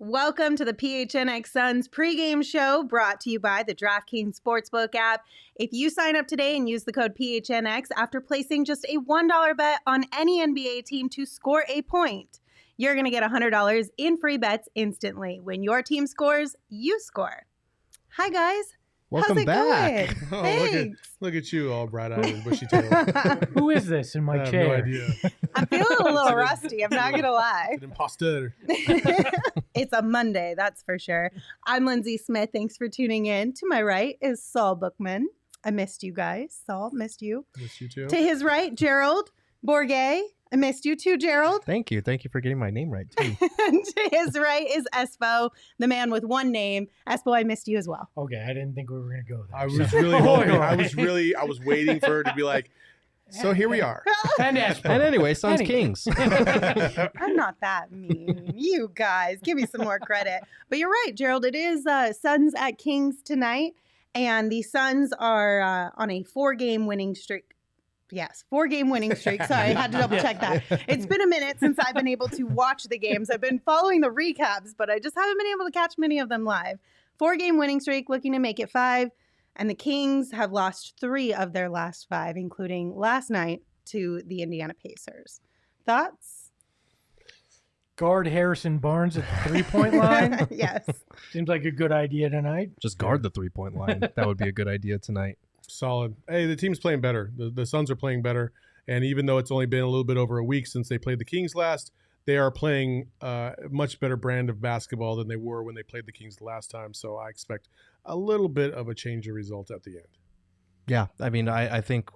Welcome to the PHNX Suns pregame show brought to you by the DraftKings Sportsbook app. If you sign up today and use the code PHNX after placing just a $1 bet on any NBA team to score a point, you're going to get $100 in free bets instantly. When your team scores, you score. Hi, guys. Welcome How's it back. going? Oh, Thanks. look at you, all bright-eyed and bushy-tailed. Who is this in my I have chair? no idea. I'm feeling a little rusty. I'm not going to lie. An impostor. It's a Monday, that's for sure. I'm Lindsey Smith. Thanks for tuning in. To my right is Saul Bookman. I missed you guys. Saul, missed you. Miss you too. To his right, Gerald Bourguet. I missed you too, Gerald. Thank you. Thank you for getting my name right, too. And to his right is Espo, the man with one name. Espo, I missed you as well. Okay, I didn't think we were going to go there. I was really hoping. I was waiting for her to be like, so here we are. And Espo. And anyway, Suns Anyway. Kings. I'm not that mean. You guys, give me some more credit. But you're right, Gerald. It is Suns at Kings tonight. And the Suns are on a 4-game winning streak. Yes, 4-game winning streak. Sorry, I had to double check that. It's been a minute since I've been able to watch the games. I've been following the recaps, but I just haven't been able to catch many of them live. 4-game winning streak, looking to make it 5. And the Kings have lost 3 of their last 5, including last night to the Indiana Pacers. Thoughts? Guard Harrison Barnes at the three-point line. Yes. Seems like a good idea tonight. Just guard the three-point line. That would be a good idea tonight. Solid. Hey, the team's playing better. The Suns are playing better. And even though it's only been a little bit over a week since they played the Kings last, they are playing a much better brand of basketball than they were when they played the Kings the last time. So I expect a little bit of a change of result at the end. Yeah, I mean, I think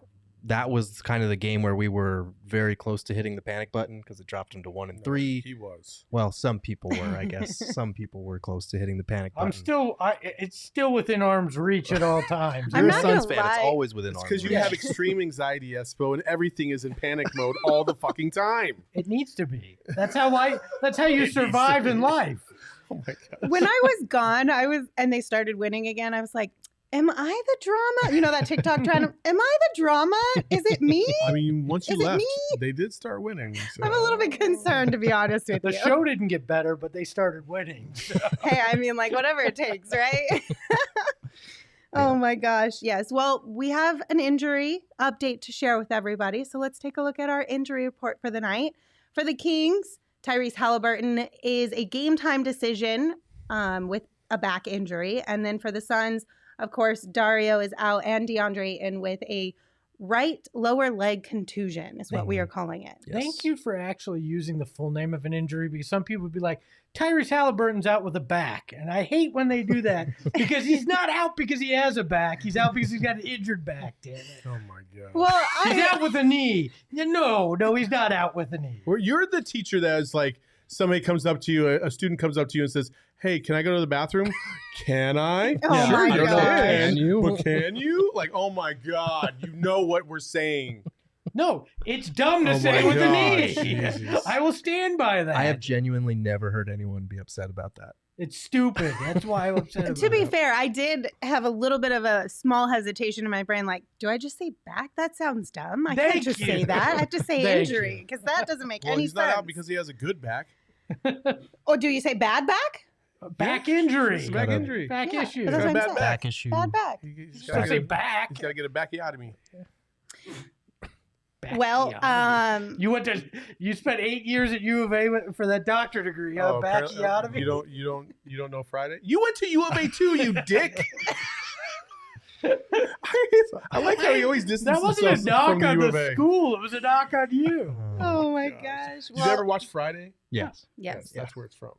that was kind of the game where we were very close to hitting the panic button because it dropped him to 1 and 3. He was. Well, some people were, I guess. Some people were close to hitting the panic button. It's still within arm's reach at all times. I'm You're a not Suns gonna fan. It's lie. always within It's arm's because you reach. have extreme anxiety, Espo, and everything is in panic mode all the fucking time. It needs to be. That's how you survive in life. Oh my God. When I was gone, and they started winning again, I was like, am I the drama? You know that TikTok trend? Am I the drama? Is it me? I mean, once you Is it left, me? they did start winning. So. I'm a little bit concerned, to be honest with The you. show didn't get better, but they started winning. So. Hey, I mean, like, whatever it takes, right? Oh, my gosh. Yes. Well, we have an injury update to share with everybody. So let's take a look at our injury report for the night. For the Kings, Tyrese Halliburton is a game-time decision with a back injury. And then for the Suns, of course, Dario is out and DeAndre in with a right lower leg contusion is what we are calling it. Yes. Thank you for actually using the full name of an injury, because some people would be like, Tyrese Halliburton's out with a back. And I hate when they do that because he's not out because he has a back. He's out because he's got an injured back, damn it. Oh my God. Well, He's out with a knee. No, he's not out with a knee. Well, you're the teacher that is like, somebody comes up to you, a student comes up to you and says, hey, can I go to the bathroom? Can I? Oh Sure, my you God. can. Can you? But can you? Like, oh my God, you know what we're saying. No, it's dumb to Oh say my with a gosh, knee. Jesus. I will stand by that. I have genuinely never heard anyone be upset about that. It's stupid. That's why I'm upset about to be it. fair, I did have a little bit of a small hesitation in my brain. Like, do I just say back? That sounds dumb. I can't Thank just you. say that. I have to say Thank injury you. because that doesn't make Well, any he's sense. not out because he has a good back. Or do you say bad back? Back injury. It's a back Gotta- injury. Back Yeah, issue. but that's Got a what I'm bad saying. Back issue. Bad back. He's Don't say back. got to get a backiotomy. Back Well, you spent 8 years at U of A for that doctor degree. Huh? apparently- Backiotomy. You don't know Friday? You went to U of A too, you dick. I like how he always distances That wasn't a himself knock from the on U of the A. school. It was a knock on you. Oh my gosh. gosh. Did you ever watch Friday? Yes. Yes. That's where it's from.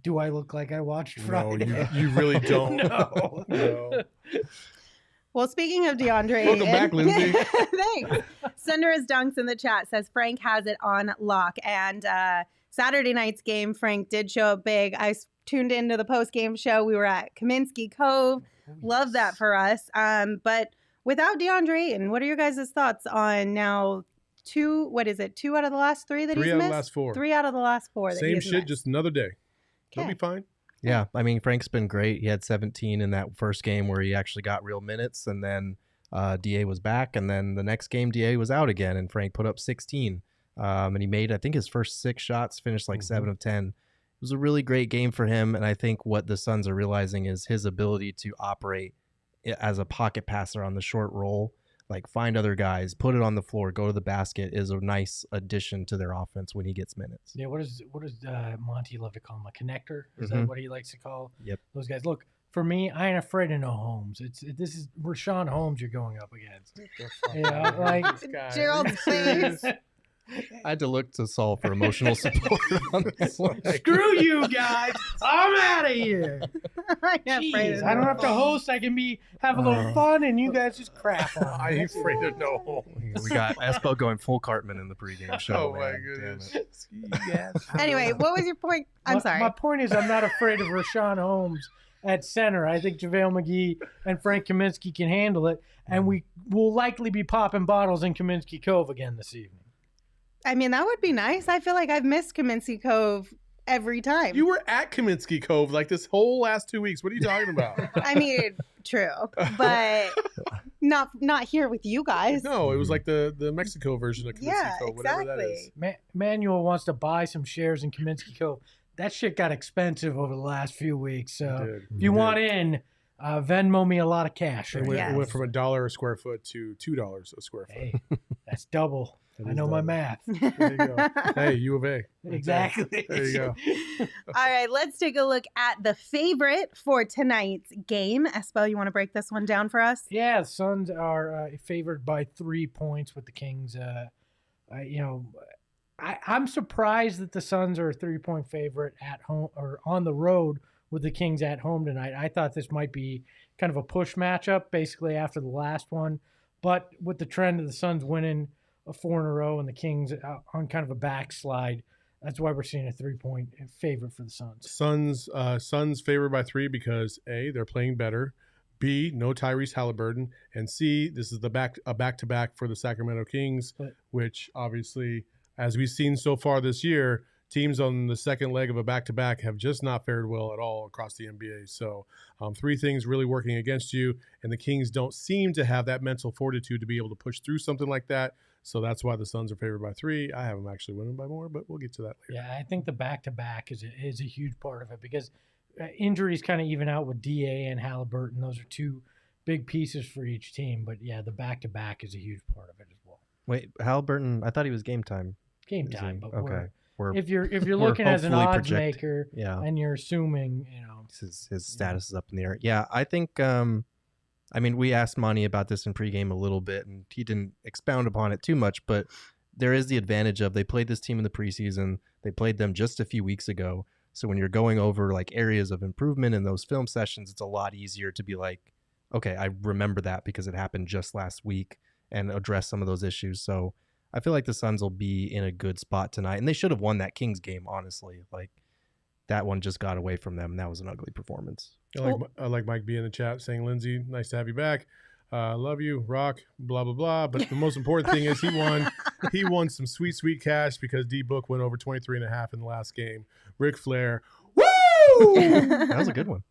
Do I look like I watched No, Friday? you really don't. No. No. Well, speaking of DeAndre, Welcome back, Lindsey. Thanks. Sunder's Dunks in the chat says Frank has it on lock. And Saturday night's game, Frank did show up big. I tuned into the post-game show. We were at Kaminsky Cove. Love that for us. But without DeAndre, and what are your guys' thoughts on now two out of the last 3 that Three he's out of missed? the last 4. 3 out of the last 4 that Same he's shit, missed. just another day. He'll Okay. be fine. Yeah, I mean, Frank's been great. He had 17 in that first game where he actually got real minutes, and then DA was back, and then the next game DA was out again, and Frank put up 16. And he made, I think, his first 6 shots, finished like 7 of 10 was a really great game for him. And I think what the Suns are realizing is his ability to operate as a pocket passer on the short roll, like find other guys, put it on the floor, go to the basket, is a nice addition to their offense when he gets minutes. Yeah, what does Monty love to call him? A connector? Is that what he likes to call those guys? Look, for me, I ain't afraid of no Holmes. This is Rashawn Holmes you're going up against. Like Gerald, please. I had to look to Saul for emotional support on this one. Screw you guys! I'm out of here. Jeez, I don't have to host. I can have a little fun, and you guys just crap on. I ain't afraid of no Holmes. We got Espo going full Cartman in the pregame show. Oh my goodness. Anyway, what was your point? I'm sorry. My point is, I'm not afraid of Rashawn Holmes at center. I think JaVale McGee and Frank Kaminsky can handle it, and we will likely be popping bottles in Kaminsky Cove again this evening. I mean, that would be nice. I feel like I've missed Kaminsky Cove every time. You were at Kaminsky Cove like this whole last 2 weeks. What are you talking about? I mean, true, but not here with you guys. No, it was like the Mexico version of Kaminsky Cove, whatever that is. Manuel wants to buy some shares in Kaminsky Cove. That shit got expensive over the last few weeks. So if you want in, Venmo me a lot of cash. It went from $1 a square foot to $2 a square foot. Hey, that's double. I know my math. There you go. Hey, U of A. Exactly. There you go. All right, let's take a look at the favorite for tonight's game. Espo, you want to break this one down for us? Yeah, the Suns are favored by 3 points with the Kings. I'm surprised that the Suns are a 3-point favorite at home or on the road with the Kings at home tonight. I thought this might be kind of a push matchup basically after the last one. But with the trend of the Suns winning 4 in a row and the Kings on kind of a backslide, that's why we're seeing a 3-point favorite for the Suns. Suns favored by 3 because A, they're playing better. B, no Tyrese Halliburton. And C, this is a back-to-back for the Sacramento Kings, which obviously, as we've seen so far this year, teams on the second leg of a back-to-back have just not fared well at all across the NBA. So 3 things really working against you, and the Kings don't seem to have that mental fortitude to be able to push through something like that. So that's why the Suns are favored by 3. I have them actually winning by more, but we'll get to that later. Yeah, I think the back-to-back is a huge part of it because injuries kind of even out with DA and Halliburton. Those are 2 big pieces for each team. But, yeah, the back-to-back is a huge part of it as well. Wait, Halliburton, I thought he was game time. Game time, but okay. If you're looking as an odds maker, yeah, and you're assuming, his status is up in the air. Yeah, I think we asked Monty about this in pregame a little bit, and he didn't expound upon it too much, but there is the advantage of they played this team in the preseason. They played them just a few weeks ago. So when you're going over like areas of improvement in those film sessions, it's a lot easier to be like, okay, I remember that because it happened just last week, and address some of those issues. So I feel like the Suns will be in a good spot tonight, and they should have won that Kings game, honestly. Like, that one just got away from them, and that was an ugly performance. I like Mike B in the chat saying, Lindsey, nice to have you back. Love you, rock, blah, blah, blah. But the most important thing is he won some sweet, sweet cash because D-Book went over 23.5 in the last game. Ric Flair, woo! That was a good one.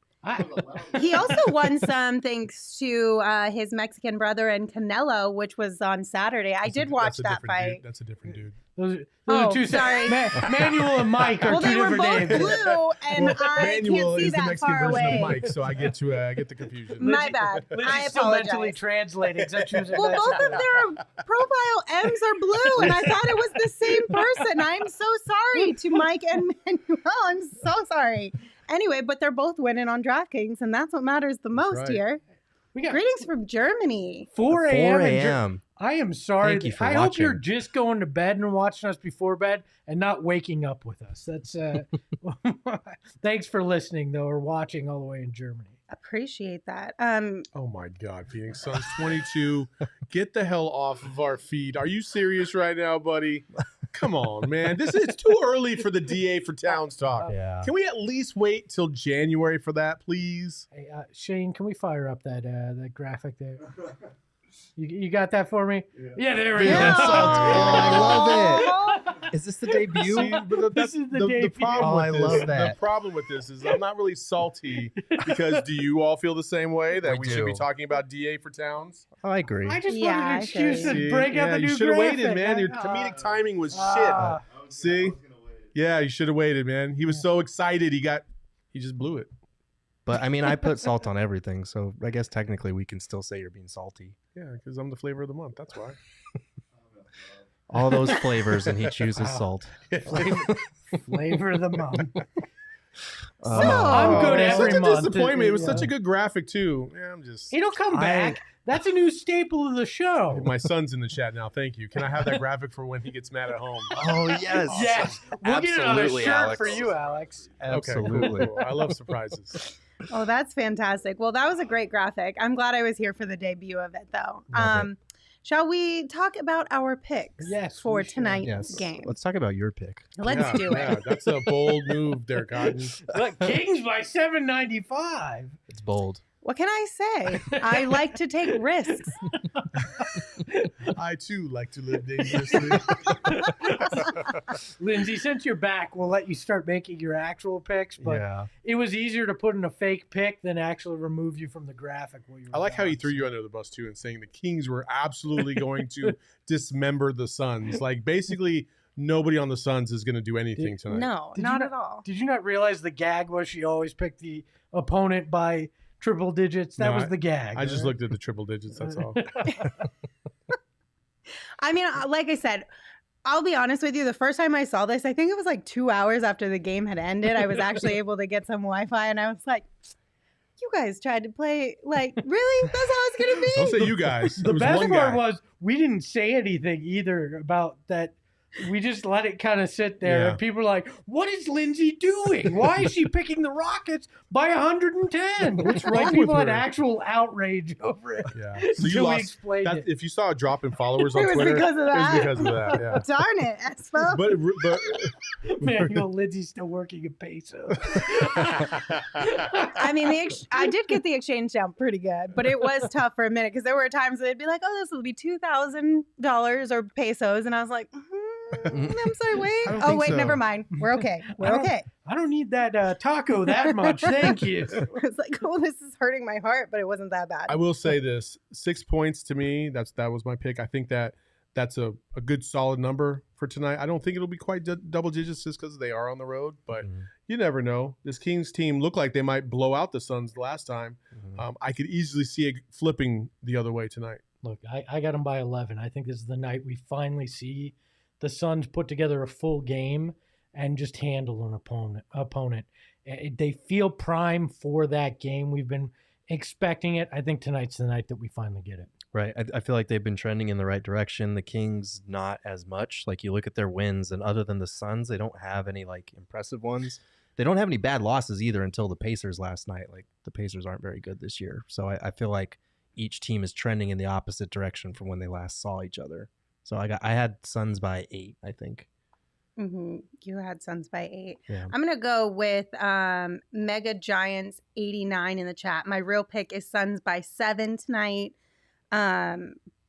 He also won some thanks to his Mexican brother and Canelo, which was on Saturday. I did watch that fight. That's a different dude. Those are 2 sorry. Manuel and Mike are 2 different names. They were both blue, and I Manuel can't see is the that Mexican far version away. of Mike, so I get the confusion. My bad. I still mentally apologize. translating. Well, both of their profile M's are blue, and I thought it was the same person. I'm so sorry to Mike and Manuel. I'm so sorry. Anyway, but they're both winning on DraftKings, and that's what matters the most here. We got Greetings from Germany. 4 a.m. I am sorry. Thank you for I watching. hope you're just going to bed and watching us before bed and not waking up with us. That's thanks for listening though, or watching all the way in Germany. Appreciate that. Oh my God, Phoenix Suns 22. Get the hell off of our feed. Are you serious right now, buddy? Come on, man. It's too early for the DA for Towns talk. Yeah. Can we at least wait till January for that, please? Hey, Shane, can we fire up that graphic there? You got that for me? Yeah, there we go. Yeah. I love it. Is this the debut? See, but This is the debut. problem Oh, with I this, love that. The problem with this is I'm not really salty because do you all feel the same way that we should be do. talking about DA for Towns? I agree. I just Yeah, wanted an I excuse feel to See? break out Yeah, the you new should have graphic. waited, man. Your comedic timing was shit. See? Yeah, you should have waited, man. He was so excited. He just blew it. But I mean, I put salt on everything, so I guess technically we can still say you're being salty. Yeah, because I'm the flavor of the month. That's why. All those flavors, and he chooses salt. Flavor of the month. I'm good It's every such a month. disappointment. It was such a good graphic too. Yeah, I'm just. It'll come back. That's a new staple of the show. My son's in the chat now. Thank you. Can I have that graphic for when he gets mad at home? Oh yes, Yes. We'll get another Absolutely, shirt Alex. for you, Alex. Absolutely. Okay, cool. I love surprises. Oh, that's fantastic. Well, that was a great graphic. I'm glad I was here for the debut of it, though. Love Shall we talk about our picks Yes, for we should. tonight's Yes. game? Let's talk about your pick. Let's do it. Yeah, that's a bold move there, Cotton. Look, Kings by $7.95. It's bold. What can I say? I like to take risks. I too like to live dangerously. Lindsay, since you're back, we'll let you start making your actual picks. But Yeah. it was easier to put in a fake pick than actually remove you from the graphic. While you were I like how he gone. threw you under the bus too, and saying the Kings were absolutely going to dismember the Suns. Like basically, nobody on the Suns is going to do anything tonight. No, Did you not not- at all. Did you not realize the gag was she always picked the opponent by triple digits? That No, was the gag. I just right? looked at the triple digits. That's all. I mean, like I said, I'll be honest with you. The first time I saw this, I think it was like 2 hours after the game had ended. I was actually able to get some Wi-Fi, and I was like, "You guys tried to play like really? That's how it's gonna be." Don't say you guys. The It was best one part guy. was we didn't say anything either about that. We just let it kind of sit there. Yeah. And people are like, what is Lindsay doing? Why is she picking the Rockets by 110? What's wrong Like, with people had her? actual outrage over it. Yeah. So you Until we lost. explained That, it. if you saw a drop in followers on It was Twitter, because of it was that. because of that. Yeah. Darn it, Espo. But Man, you know, Lindsay's still working at pesos. I mean, I did get the exchange down pretty good, but it was tough for a minute because there were times they'd be like, "Oh, this will be $2,000 or pesos," and I was like, I'm sorry, wait. I don't Oh, think wait, so. never mind. We're okay. I We're don't- okay. I don't need that taco that much. Thank you. It's like, oh, this is hurting my heart, but it wasn't that bad. I will say this: 6 points to me. That was my pick. I think that's a good solid number for tonight. I don't think it'll be quite double digits just because they are on the road, but you never know. This Kings team looked like they might blow out the Suns the last time. I could easily see it flipping the other way tonight. Look, I got them by 11. I think this is the night we finally see the Suns put together a full game and just handle an opponent. They feel prime for that game. We've been expecting it. I think tonight's the night that we finally get it. Right. I feel like they've been trending in the right direction. The Kings, not as much. Like, you look at their wins, and other than the Suns, they don't have any, like, impressive ones. They don't have any bad losses either until the Pacers last night. Like, the Pacers aren't very good this year. So I feel like each team is trending in the opposite direction from when they last saw each other. So I had Suns by 8, I think. Mm-hmm. You had Suns by 8. Yeah. I'm going to go with Mega Giants 89 in the chat. My real pick is Suns by 7 tonight.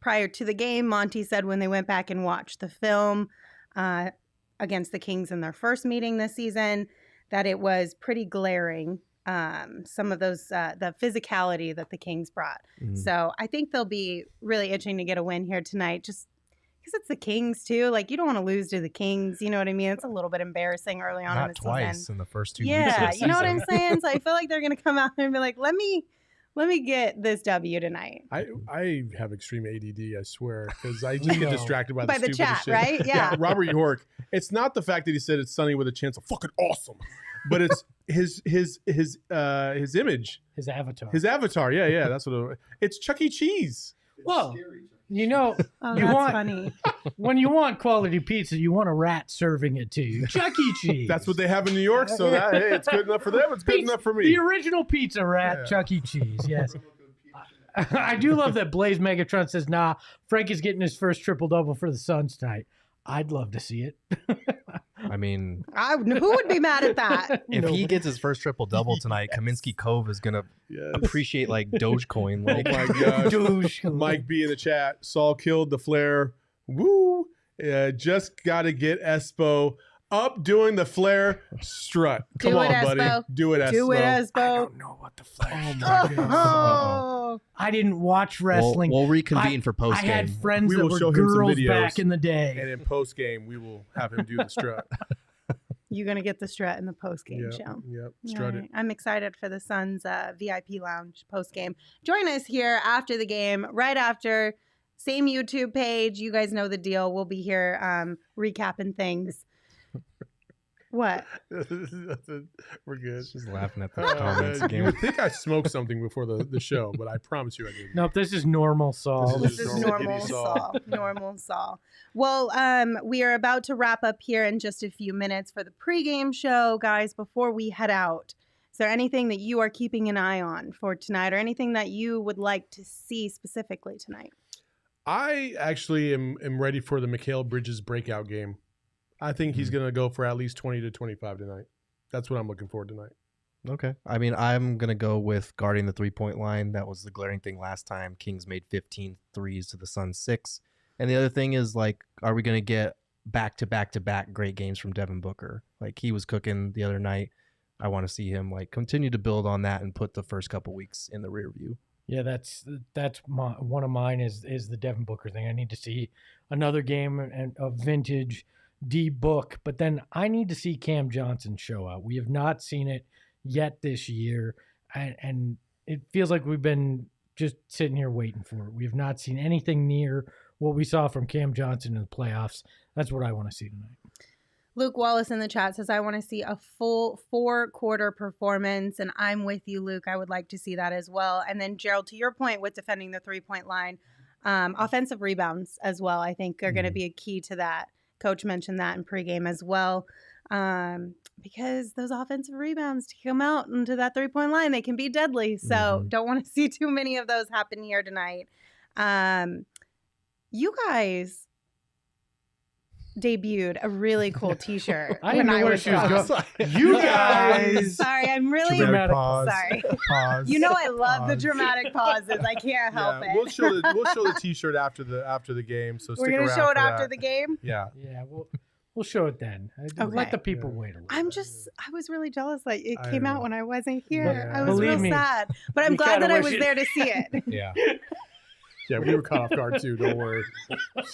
Prior to the game, Monty said when they went back and watched the film against the Kings in their first meeting this season, that it was pretty glaring, some of those, the physicality that the Kings brought. Mhm. So I think they'll be really itching to get a win here tonight, just because it's the Kings too. Like, you don't want to lose to the Kings. You know what I mean? It's a little bit embarrassing early on in Not the twice season. in the first 2 weeks. Yeah, of the you know what I'm season. saying? So I feel like they're going to come out there and be like, let me get this W tonight. I have extreme ADD, I swear, because I just We get know. distracted by By the stupidest chat, shit. right? Yeah. Robert York. It's not the fact that he said it's sunny with a chance of fucking awesome, but it's his image, His avatar. his avatar. Yeah, that's what it's. Chuck E. Cheese. Well, you know, Oh, You that's want- funny. when you want quality pizza, you want a rat serving it to you. Chuck E. Cheese. That's what they have in New York. So that hey, it's good enough for them. It's good Pizza- enough for me. The original pizza rat, Yeah. Chuck E. Cheese. Yes. I do love that Blaze Megatron says, nah, Frank is getting his first triple-double for the Suns tonight. I'd love to see it. I mean, Who would be mad at that? if he Nobody. gets his first triple-double tonight, Kaminsky Cove is going to Yes. appreciate, like, Dogecoin. Oh Like, my gosh. Douche. Mike B in the chat. Saul killed the flare. Woo! Just got to get Espo up doing the flare strut. Come Do on, it, buddy. Espo. Do it, Espo. Do it, I Espo. don't know what the flash. Oh my goodness. Oh. I didn't watch wrestling. we'll reconvene for I post-game. had friends We that will were show him some girls videos. back in the day. And in post game, we will have him do the strut. You're going to get the strut in the post-game show. Yep, strut it. I'm excited for the Suns VIP lounge post-game. Join us here after the game, right after, same YouTube page. You guys know the deal. We'll be here recapping things. What? We're good. Just laughing at the comments You again. would think I smoked something before the show, but I promise you I didn't. Nope, this is normal, Saul. This is normal Saul. Normal Saul. Well, we are about to wrap up here in just a few minutes for the pregame show. Guys, before we head out, is there anything that you are keeping an eye on for tonight or anything that you would like to see specifically tonight? I actually am ready for the Mikal Bridges breakout game. I think he's going to go for at least 20 to 25 tonight. That's what I'm looking for tonight. Okay. I mean, I'm going to go with guarding the three-point line. That was the glaring thing last time. Kings made 15 threes to the Suns 6. And the other thing is, like, are we going to get back-to-back-to-back great games from Devin Booker? Like, he was cooking the other night. I want to see him, like, continue to build on that and put the first couple weeks in the rear view. Yeah, that's one of mine is the Devin Booker thing. I need to see another game of vintage D-Book, but then I need to see Cam Johnson show out. We have not seen it yet this year, and it feels like we've been just sitting here waiting for it. We have not seen anything near what we saw from Cam Johnson in the playoffs. That's what I want to see tonight. Luke Wallace in the chat says, I want to see a full 4-quarter performance, and I'm with you, Luke. I would like to see that as well. And then, Gerald, to your point with defending the three-point line, offensive rebounds as well, I think, are going to be a key to that. Coach mentioned that in pregame as well, because those offensive rebounds to come out into that three-point line, they can be deadly. So don't want to see too many of those happen here tonight. You guys debuted a really cool T-shirt. I didn't know where she was going. You guys. Sorry, I'm really Dramatic pause. sorry. Pause. You know I love the Pause. dramatic pauses. I can't help it. We'll show the T-shirt after the game. So We're stick gonna around show it for after that. the game. Yeah. Yeah, we'll show it then. Okay. Let the people wait a little. I was really jealous. Like it I came out know. when I wasn't here. Yeah. I was Believe real me, sad, but I'm you glad gotta that I wish was it- there to see it. Yeah. Yeah, we were caught off guard too. Don't worry.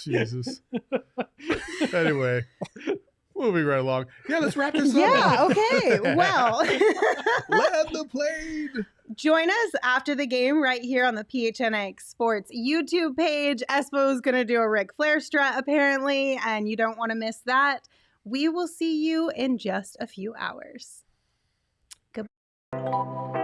Jesus. Anyway, moving right along. Yeah, let's wrap this up. Yeah. Okay. Well, Land the plane. join us after the game right here on the PHNX Sports YouTube page. Espo is going to do a Ric Flair strut apparently, and you don't want to miss that. We will see you in just a few hours. Goodbye.